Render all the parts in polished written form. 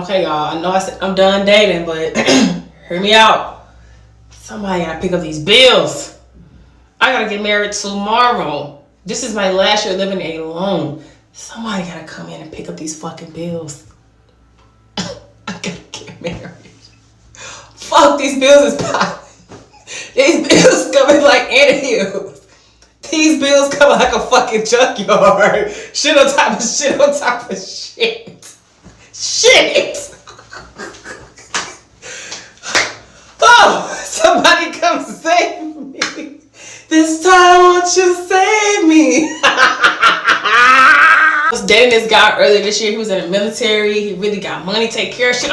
Okay, y'all, I know I said I'm done dating, but hear me out. Somebody gotta pick up these bills. I gotta get married tomorrow. This is my last year living alone. Somebody gotta come in and pick up these fucking bills. I gotta get married. Fuck, these bills is popping. These bills coming like ant-hills. These bills coming like a fucking junkyard. Shit on top of shit on top of shit. Shit! Oh, somebody come save me. This time I want you to save me. I was dating this guy earlier this year. He was in the military. He really got money, take care of shit.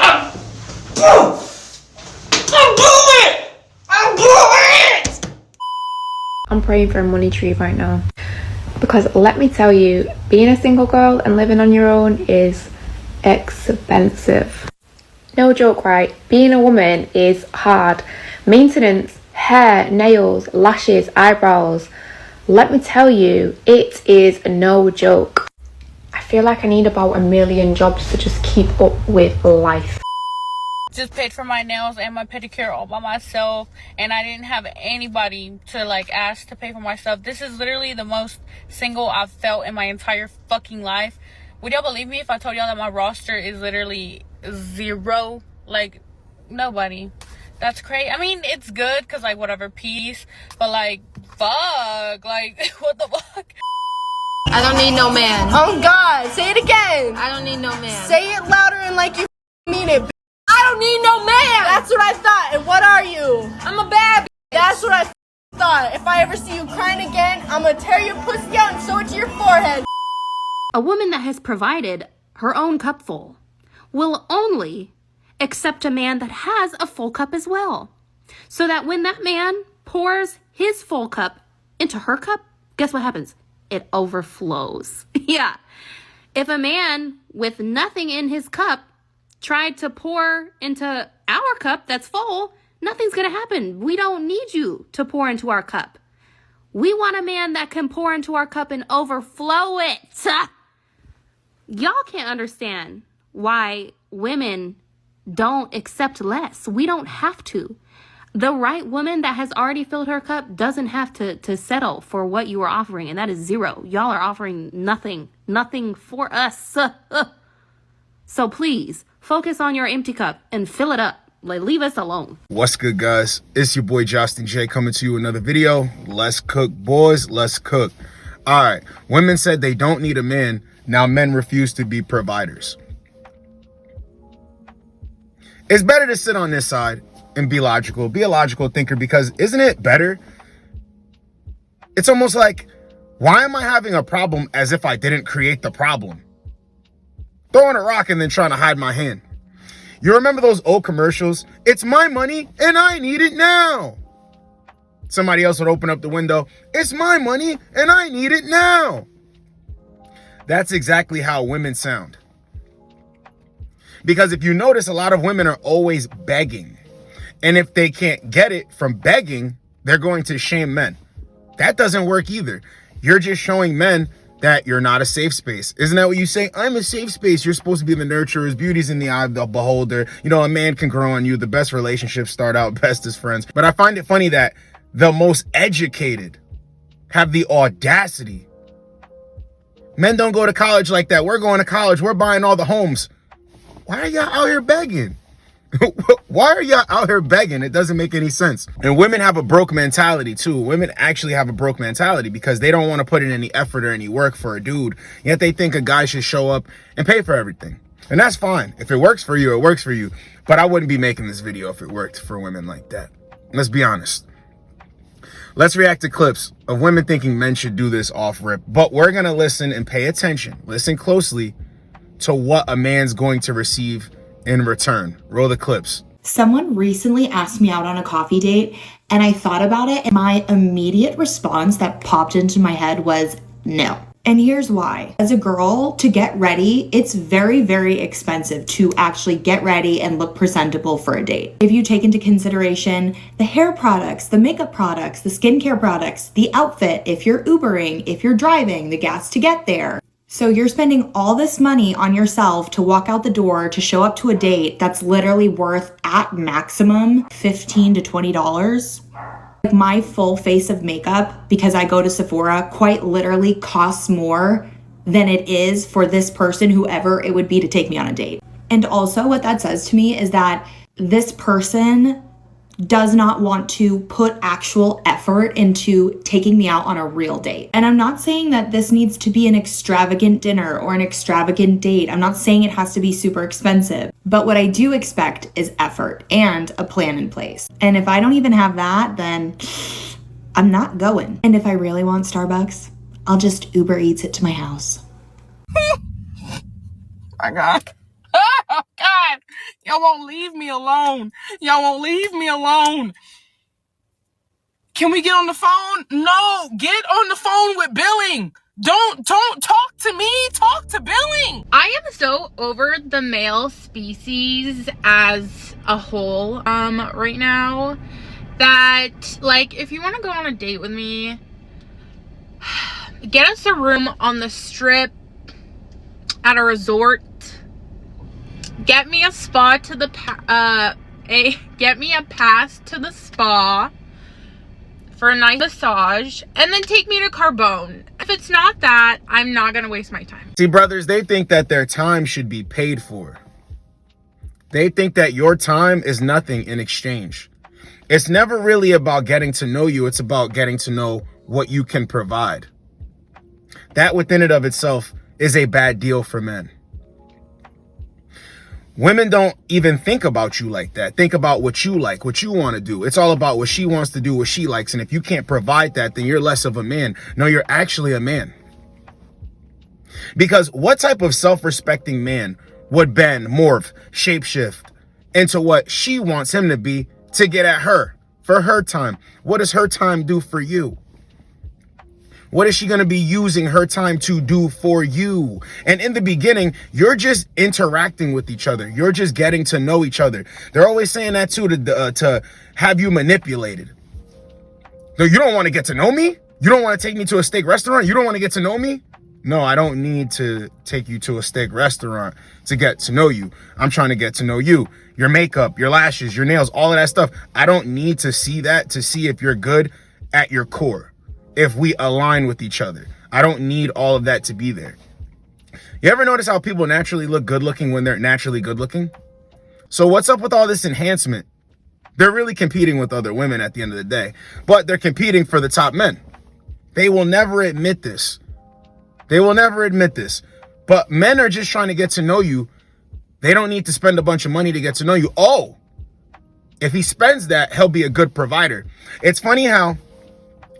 I'm praying for a money tree right now. Because let me tell you, being a single girl and living on your own is expensive. No joke, right? Being a woman is hard. Maintenance, hair, nails, lashes, eyebrows. Let me tell you, it is no joke. I feel like I need about 1 million jobs to just keep up with life. Just paid for my nails and my pedicure all by myself, and I didn't have anybody to ask to pay for my stuff. This is literally the most single I've felt in my entire fucking life. Would y'all believe me if I told y'all that my roster is literally 0? Nobody. That's crazy. I mean, it's good because whatever, peace, but fuck, what the fuck? I don't need no man. Oh God, say it again. I don't need no man. Say it louder and like you mean it. I don't need no man. That's what I thought. And what are you? I'm a bad bitch. That's what I thought. If I ever see you crying again, I'm gonna tear your pussy out and sew it to your forehead. A woman that has provided her own cupful will only accept a man that has a full cup as well. So that when that man pours his full cup into her cup, guess what happens? It overflows. Yeah. If a man with nothing in his cup tried to pour into our cup that's full, nothing's going to happen. We don't need you to pour into our cup. We want a man that can pour into our cup and overflow it. Y'all can't understand why women don't accept less. We don't have to. The right woman that has already filled her cup doesn't have to settle for what you are offering, and that is 0. Y'all are offering nothing for us. So please focus on your empty cup and fill it up. Leave us alone. What's good, guys? It's your boy Josten J coming to you with another video. Let's cook, boys. Let's cook. All right. Women said they don't need a man. Now men refuse to be providers. It's better to sit on this side and be logical. Be a logical thinker, because isn't it better? It's almost like, why am I having a problem as if I didn't create the problem? Throwing a rock and then trying to hide my hand. You remember those old commercials? It's my money and I need it now. Somebody else would open up the window. It's my money and I need it now. That's exactly how women sound. Because if you notice, a lot of women are always begging. And if they can't get it from begging, they're going to shame men. That doesn't work either. You're just showing men that you're not a safe space. Isn't that what you say? I'm a safe space. You're supposed to be the nurturers. Beauty's in the eye of the beholder. You know, a man can grow on you. The best relationships start out best as friends. But I find it funny that the most educated have the audacity. Men don't go to college like that. We're going to college. We're buying all the homes. Why are y'all out here begging? Why are y'all out here begging? It doesn't make any sense. And women have a broke mentality too. Women actually have a broke mentality because they don't want to put in any effort or any work for a dude. Yet they think a guy should show up and pay for everything. And that's fine. If it works for you, it works for you. But I wouldn't be making this video if it worked for women like that. Let's be honest. Let's react to clips of women thinking men should do this off rip. But we're going to listen and pay attention. Listen closely to what a man's going to receive in return. Roll the clips. Someone recently asked me out on a coffee date, and I thought about it, and my immediate response that popped into my head was no. And here's why. As a girl, to get ready, it's very, very expensive to actually get ready and look presentable for a date. If you take into consideration the hair products, the makeup products, the skincare products, the outfit, if you're Ubering, if you're driving, the gas to get there, So you're spending all this money on yourself to walk out the door to show up to a date that's literally worth at maximum $15 to $20. Like my full face of makeup, because I go to Sephora, quite literally costs more than it is for this person, whoever it would be, to take me on a date. And also what that says to me is that this person does not want to put actual effort into taking me out on a real date. And I'm not saying that this needs to be an extravagant dinner or an extravagant date. I'm not saying it has to be super expensive. But what I do expect is effort and a plan in place. And if I don't even have that, then I'm not going. And if I really want Starbucks, I'll just Uber Eats it to my house. My God. Oh, God. Y'all won't leave me alone. Y'all won't leave me alone. Can we get on the phone? No, get on the phone with billing. Don't talk to me. Talk to billing. I am so over the male species as a whole right now that, like, if you want to go on a date with me, get us a room on the strip at a resort. Get me a spa to the get me a pass to the spa for a nice massage, and then take me to Carbone. If it's not that, I'm not gonna waste my time. See, brothers, they think that their time should be paid for. They think that your time is nothing in exchange. It's never really about getting to know you. It's about getting to know what you can provide. That within it of itself is a bad deal for men. Women don't even think about you like that. Think about what you like, what you want to do. It's all about what she wants to do, what she likes. And if you can't provide that, then you're less of a man. No, you're actually a man. Because what type of self-respecting man would bend, morph, shapeshift into what she wants him to be to get at her for her time? What does her time do for you? What is she going to be using her time to do for you? And in the beginning, you're just interacting with each other. You're just getting to know each other. They're always saying that too, to have you manipulated. No, you don't want to get to know me? You don't want to take me to a steak restaurant? You don't want to get to know me? No, I don't need to take you to a steak restaurant to get to know you. I'm trying to get to know you. Your makeup, your lashes, your nails, all of that stuff. I don't need to see that to see if you're good at your core. If we align with each other, I don't need all of that to be there. You ever notice how people naturally look good looking when they're naturally good looking? So what's up with all this enhancement? They're really competing with other women at the end of the day, but they're competing for the top men. They will never admit this. They will never admit this, but men are just trying to get to know you. They don't need to spend a bunch of money to get to know you. Oh, if he spends that, he'll be a good provider. It's funny how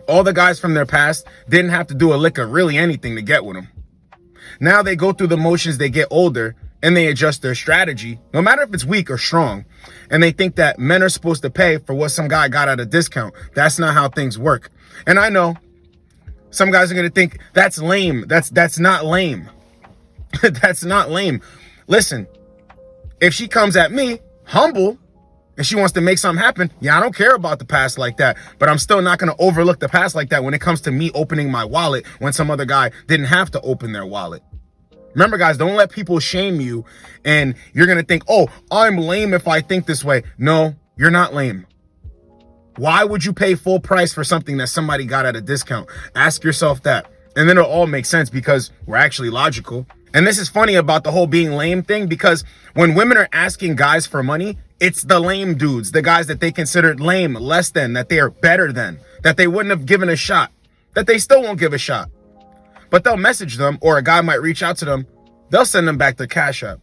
all the guys from their past didn't have to do a lick of really anything to get with them. Now they go through the motions, they get older, and they adjust their strategy, no matter if it's weak or strong. And they think that men are supposed to pay for what some guy got at a discount. That's not how things work. And I know some guys are going to think that's lame. That's not lame. That's not lame. Listen, if she comes at me humble, and she wants to make something happen, yeah, I don't care about the past like that, but I'm still not going to overlook the past like that when it comes to me opening my wallet when some other guy didn't have to open their wallet. Remember, guys, don't let people shame you and you're going to think, oh, I'm lame if I think this way. No, you're not lame. Why would you pay full price for something that somebody got at a discount? Ask yourself that. And then it'll all make sense because we're actually logical. And this is funny about the whole being lame thing, because when women are asking guys for money, it's the lame dudes, the guys that they considered lame, less than, that they are better than, that they wouldn't have given a shot, that they still won't give a shot. But they'll message them, or a guy might reach out to them. They'll send them back their Cash App.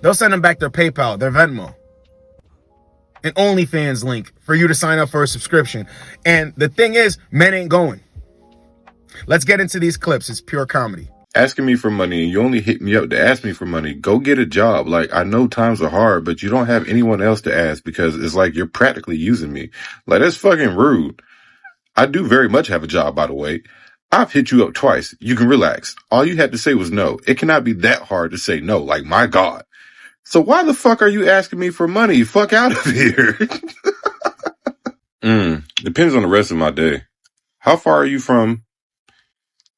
They'll send them back their PayPal, their Venmo, an OnlyFans link for you to sign up for a subscription. And the thing is, men ain't going. Let's get into these clips. It's pure comedy. Asking me for money and you only hit me up to ask me for money. Go get a job. Like, I know times are hard, but you don't have anyone else to ask because it's like you're practically using me. Like, that's fucking rude. I do very much have a job, by the way. I've hit you up twice. You can relax. All you had to say was no. It cannot be that hard to say no. Like, my God. So why the fuck are you asking me for money? Fuck out of here. Depends on the rest of my day. How far are you from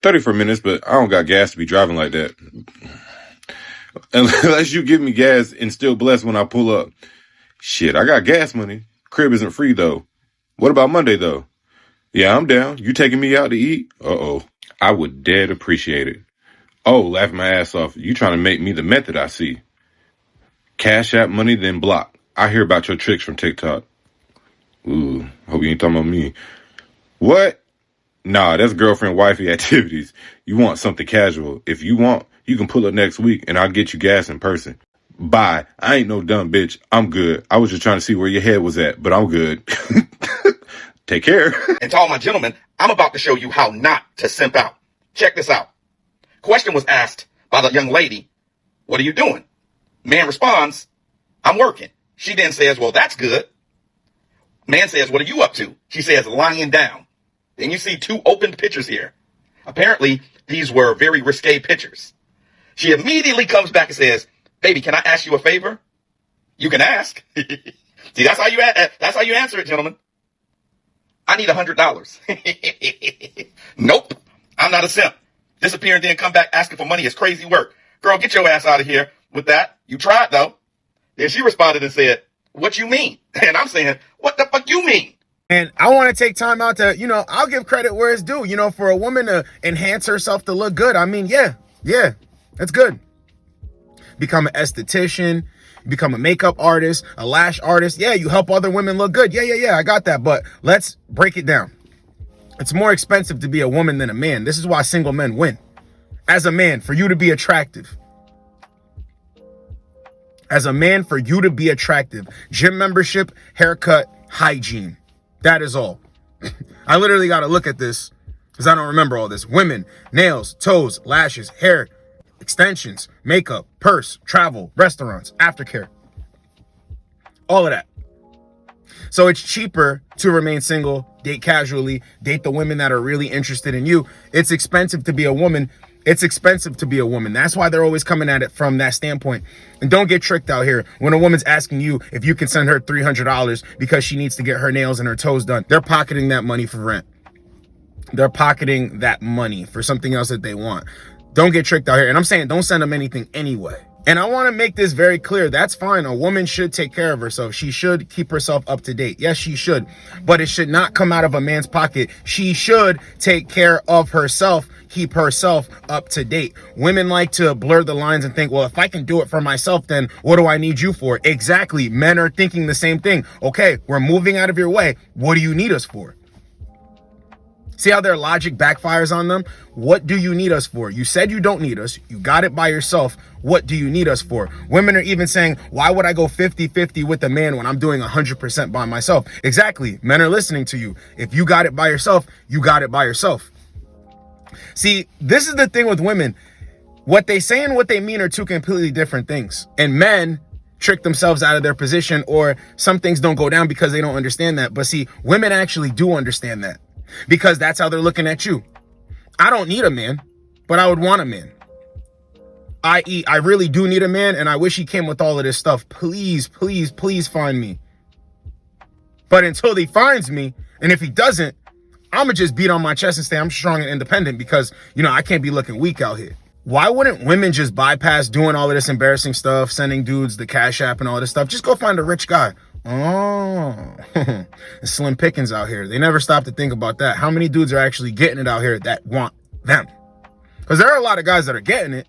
34 minutes, but I don't got gas to be driving like that. Unless you give me gas and still bless when I pull up. Shit, I got gas money. Crib isn't free, though. What about Monday, though? Yeah, I'm down. You taking me out to eat? Uh-oh. I would dead appreciate it. Oh, laughing my ass off. You trying to make me the method, I see. Cash App money, then block. I hear about your tricks from TikTok. Ooh, hope you ain't talking about me. What? Nah, that's girlfriend wifey activities. You want something casual. If you want, you can pull up next week and I'll get you gas in person. Bye. I ain't no dumb bitch. I'm good. I was just trying to see where your head was at, but I'm good. Take care. And to all my gentlemen, I'm about to show you how not to simp out. Check this out. Question was asked by the young lady, what are you doing? Man responds, I'm working. She then says, well, that's good. Man says, what are you up to? She says, lying down. Then you see two opened pictures here. Apparently, these were very risque pictures. She immediately comes back and says, baby, can I ask you a favor? You can ask. See, that's how you answer it, gentlemen. I need $100. Nope, I'm not a simp. Disappear and then come back asking for money is crazy work. Girl, get your ass out of here with that. You tried, though. Then she responded and said, what you mean? And I'm saying, what the fuck you mean? And I want to take time out to, I'll give credit where it's due, for a woman to enhance herself to look good. I mean, yeah, that's good. Become an esthetician, become a makeup artist, a lash artist. Yeah, you help other women look good. Yeah, I got that. But let's break it down. It's more expensive to be a woman than a man. This is why single men win. As a man, for you to be attractive. As a man, for you to be attractive. Gym membership, haircut, hygiene. That is all. I literally got to look at this because I don't remember all this. Women, nails, toes, lashes, hair, extensions, makeup, purse, travel, restaurants, aftercare. All of that. So it's cheaper to remain single, date casually, date the women that are really interested in you. It's expensive to be a woman. It's expensive to be a woman. That's why they're always coming at it from that standpoint. And don't get tricked out here. When a woman's asking you if you can send her $300 because she needs to get her nails and her toes done, they're pocketing that money for rent. They're pocketing that money for something else that they want. Don't get tricked out here. And I'm saying don't send them anything anyway. And I want to make this very clear. That's fine. A woman should take care of herself. She should keep herself up to date. Yes, she should. But it should not come out of a man's pocket. She should take care of herself, keep herself up to date. Women like to blur the lines and think, well, if I can do it for myself, then what do I need you for? Exactly. Men are thinking the same thing. Okay, we're moving out of your way. What do you need us for? See how their logic backfires on them? What do you need us for? You said you don't need us. You got it by yourself. What do you need us for? Women are even saying, why would I go 50-50 with a man when I'm doing 100% by myself? Exactly. Men are listening to you. If you got it by yourself, you got it by yourself. See, this is the thing with women. What they say and what they mean are two completely different things. And men trick themselves out of their position, or some things don't go down because they don't understand that. But see, women actually do understand that. Because that's how they're looking at you. I don't need a man, but I would want a man. I.e., I really do need a man, and I wish he came with all of this stuff. Please, please, please find me. But until he finds me, and if he doesn't, I'm going to just beat on my chest and say I'm strong and independent because, I can't be looking weak out here. Why wouldn't women just bypass doing all of this embarrassing stuff, sending dudes the Cash App and all this stuff? Just go find a rich guy. Oh, slim pickings out here. They never stop to think about that. How many dudes are actually getting it out here that want them? Because there are a lot of guys that are getting it.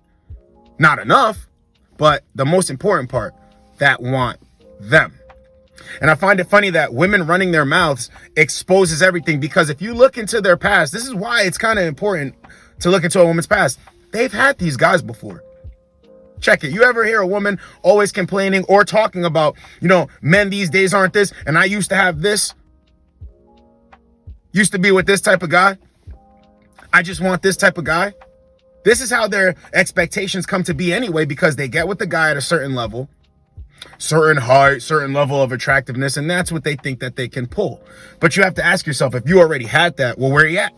Not enough, but the most important part, that want them. And I find it funny that women running their mouths exposes everything, because if you look into their past, this is why it's kind of important to look into a woman's past. They've had these guys before. Check it. You ever hear a woman always complaining or talking about, men these days aren't this, and I used to have this. Used to be with this type of guy. I just want this type of guy. This is how their expectations come to be anyway, because they get with the guy at a certain level, certain height, certain level of attractiveness, and that's what they think that they can pull. But you have to ask yourself, if you already had that, well, where are you at?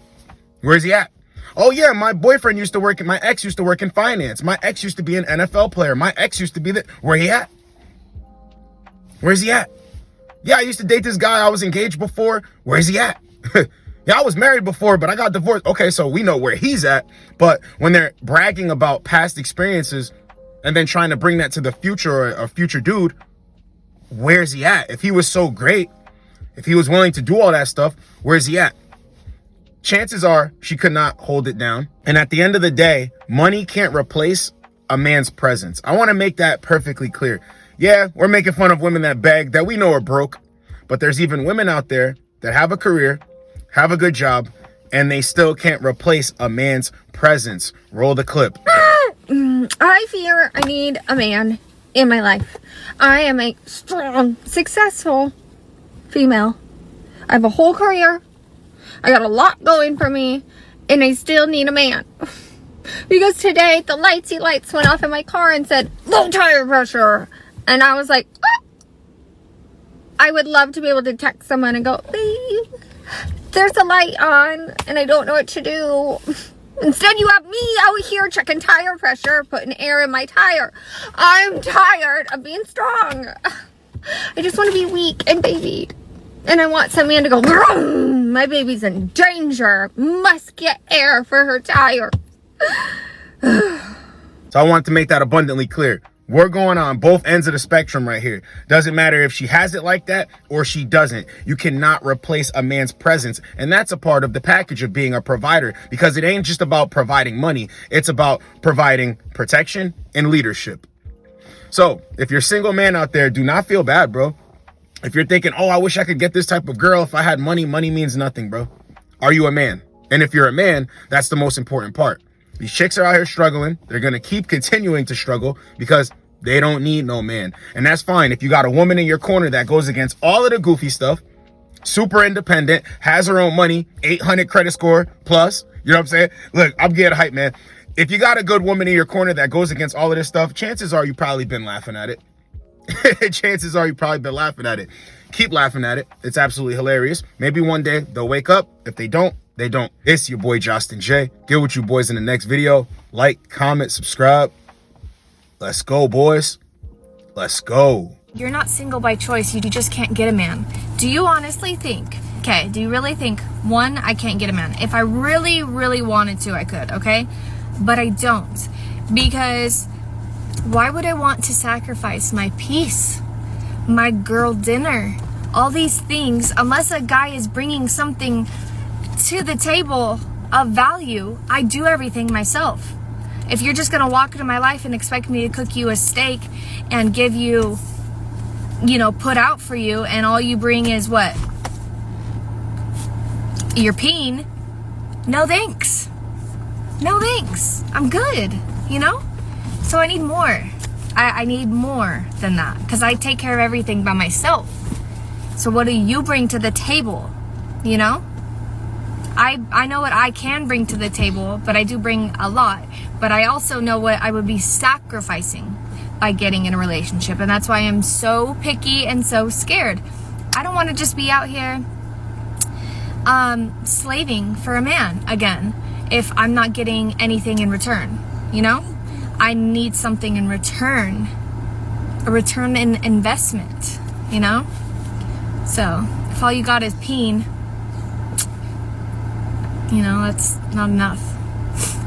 Where's he at? Oh yeah, my boyfriend used to work, my ex used to work in finance. My ex used to be an NFL player. My ex used to be where he at? Where's he at? Yeah, I used to date this guy. I was engaged before. Where's he at? Yeah, I was married before, but I got divorced. Okay, so we know where he's at. But when they're bragging about past experiences and then trying to bring that to the future or a future dude, where's he at? If he was so great, if he was willing to do all that stuff, where's he at? Chances are she could not hold it down. And at the end of the day, money can't replace a man's presence. I want to make that perfectly clear. Yeah, we're making fun of women that beg, that we know are broke, but there's even women out there that have a career, have a good job, and they still can't replace a man's presence. Roll the clip. I fear I need a man in my life. I am a strong, successful female. I have a whole career. I got a lot going for me, and I still need a man. Because today, the lightsy lights went off in my car and said, low tire pressure. And I was like, ah! I would love to be able to text someone and go, babe, there's a light on, and I don't know what to do. Instead, you have me out here checking tire pressure, putting air in my tire. I'm tired of being strong. I just want to be weak and babied. And I want some man to go, vroom, my baby's in danger. Must get air for her tire. So I want to make that abundantly clear. We're going on both ends of the spectrum right here. Doesn't matter if she has it like that or she doesn't. You cannot replace a man's presence. And that's a part of the package of being a provider, because it ain't just about providing money. It's about providing protection and leadership. So if you're a single man out there, do not feel bad, bro. If you're thinking, oh, I wish I could get this type of girl if I had money, money means nothing, bro. Are you a man? And if you're a man, that's the most important part. These chicks are out here struggling. They're going to keep continuing to struggle because they don't need no man. And that's fine. If you got a woman in your corner that goes against all of the goofy stuff, super independent, has her own money, 800 credit score plus, you know what I'm saying? Look, I'm getting hype, man. If you got a good woman in your corner that goes against all of this stuff, chances are you probably been laughing at it. Chances are you probably been laughing at it. Keep laughing at it. It's absolutely hilarious. Maybe one day they'll wake up. If they don't, they don't. It's your boy Josten J. Get with you boys in the next video. Like, comment, subscribe. Let's go, boys. Let's go. You're not single by choice. You just can't get a man. Do you honestly think, okay, do you really think, one, I can't get a man? If I really, really wanted to, I could, okay? But I don't. Because why would I want to sacrifice my peace, my girl dinner, all these things, unless a guy is bringing something to the table of value? I do everything myself. If you're just gonna walk into my life and expect me to cook you a steak and give you, you know, put out for you, and all you bring is what? Your peen. No thanks. No thanks. I'm good, you know? So I need more. I need more than that, because I take care of everything by myself. So what do you bring to the table, you know? I know what I can bring to the table, but I do bring a lot. But I also know what I would be sacrificing by getting in a relationship. And that's why I'm so picky and so scared. I don't want to just be out here slaving for a man again if I'm not getting anything in return, you know? I need something in return, a return in investment, you know? So if all you got is peen, you know, that's not enough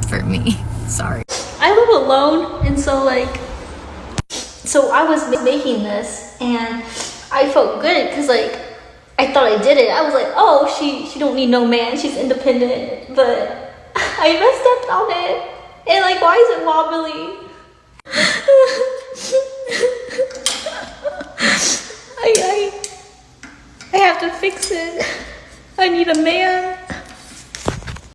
for me. Sorry. I live alone, and so I was making this, and I felt good because I thought I did it. I was like, oh, she don't need no man, she's independent, but I messed up on it, and why is it wobbly? I have to fix it. I need a man.